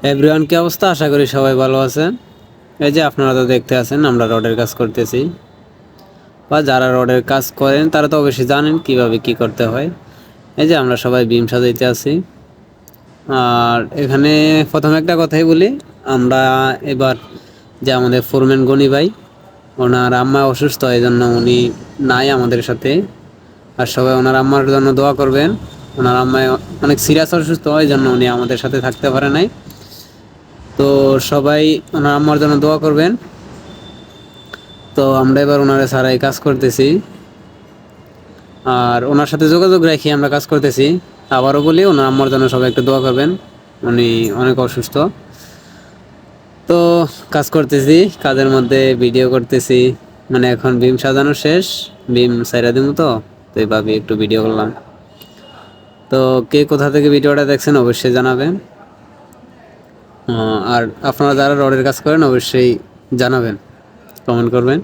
Everyone, কি অবস্থা? আশা করি সবাই ভালো আছেন। এই যে আপনারা তো দেখতে আছেন আমরা রডের কাজ করতেছি, বা যারা রডের কাজ করেন তারা তো অবশ্যই জানেন কিভাবে কি করতে হয়। এই যে আমরা সবাই বিম সাজাইতে আছি। আর এখানে প্রথমে একটা কথাই বলি, আমরা এবার যে আমাদের ফোরম্যান গনি ভাই, ওনার আম্মা অসুস্থ, এই জন্য উনি নাই আমাদের সাথে। আর সবাই ওনার আম্মার জন্য দোয়া করবেন। ওনার আম্মা অনেক সিরিয়াস অসুস্থ, এই জন্য উনি আমাদের সাথে থাকতে পারে নাই। তো সবাই ওনার আম্মার জন্য দোয়া করবেন। তো আমরা এবার ওনারে ছাড়াই কাজ করতেছি, আর ওনার সাথে যোগাযোগ রাখি আমরা কাজ করতেছি। আবারও বলি, ওনার আম্মার জন্য সবাই একটু দোয়া করবেন, উনি অনেক অসুস্থ। তো কাজ করতেছি, কাজের মধ্যে ভিডিও করতেছি। মানে এখন বিম সাজানো শেষ, বিম সাইরা দিমু। তো তো এইভাবে একটু ভিডিও করলাম। তো কে কোথা থেকে ভিডিওটা দেখছেন অবশ্যই জানাবেন। আর আপনারা যারা রডের কাজ করেন অবশ্যই জানাবেন, কমেন্ট করবেন।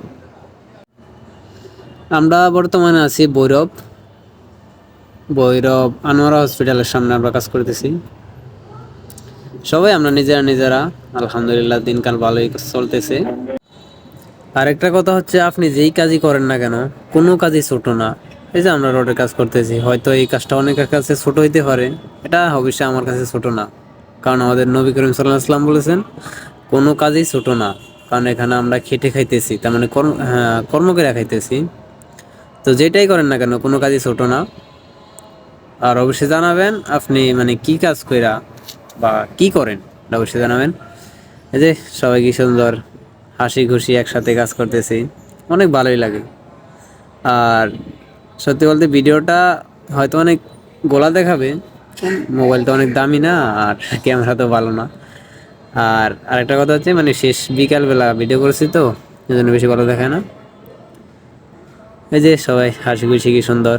আমরা বর্তমানে আছি ভৈরব ভৈরব আনোয়ারা হসপিটালের সামনে আমরা কাজ করতেছি। সবাই আমরা নিজেরা আলহামদুলিল্লাহ, দিনকাল ভালোই চলতেছে। আরেকটা কথা হচ্ছে, আপনি যেই কাজই করেন না কেন, কোনো কাজই ছোট না। এই যে আমরা রোডের কাজ করতেছি, হয়তো এই কাজটা অনেকের কাছে ছোট হইতে পারে, এটা অবশ্যই আমার কাছে ছোট না। কারণ আমাদের নবী করিম সাল্লাল্লাহু আলাইহি ওয়াসাল্লাম বলেছেন, কোনো কাজই ছোট না। কারণ এখানে আমরা খেটে খাইতেছি, তার মানে কর্ম করে খাইতেছি। তো যেটাই করেন না কেন, কোনো কাজই ছোট না। আর অবশ্যই জানাবেন আপনি মানে কি কাজ কইরা বা কি করেন, এটা অবশ্যই জানাবেন। এই যে সবাই কি সুন্দর হাসি খুশি একসাথে কাজ করতেছি, অনেক ভালোই লাগে। আর সত্যি বলতে ভিডিওটা হয়তো অনেক গোলা দেখাবে, মোবাইলটা অনেক দামি না, আর ক্যামেরা তো ভালো না। আর আরেকটা কথা হচ্ছে, মানে শেষ বিকালবেলা ভিডিও করেছি, তো এই জন্য বেশি ভালো দেখায় না। এই যে সবাই হাসি খুশি, কি সুন্দর।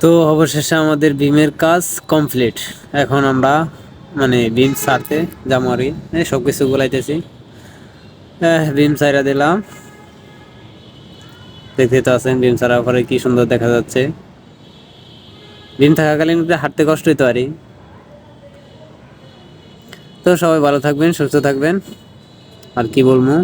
তো অবশেষে আমাদের বিমের কাজ কমপ্লিট। এখন আমরা মানে বিম সারতে জামারি সব কিছু গোলাইতেছি। বিম সাইরা দিলাম, দেখতে তো আছেন বিম সারার পরে কি সুন্দর দেখা যাচ্ছে। বিম থাকাকালীন হাঁটতে কষ্ট হইতে পারি। তো সবাই ভালো থাকবেন, সুস্থ থাকবেন, আর কি বলবো।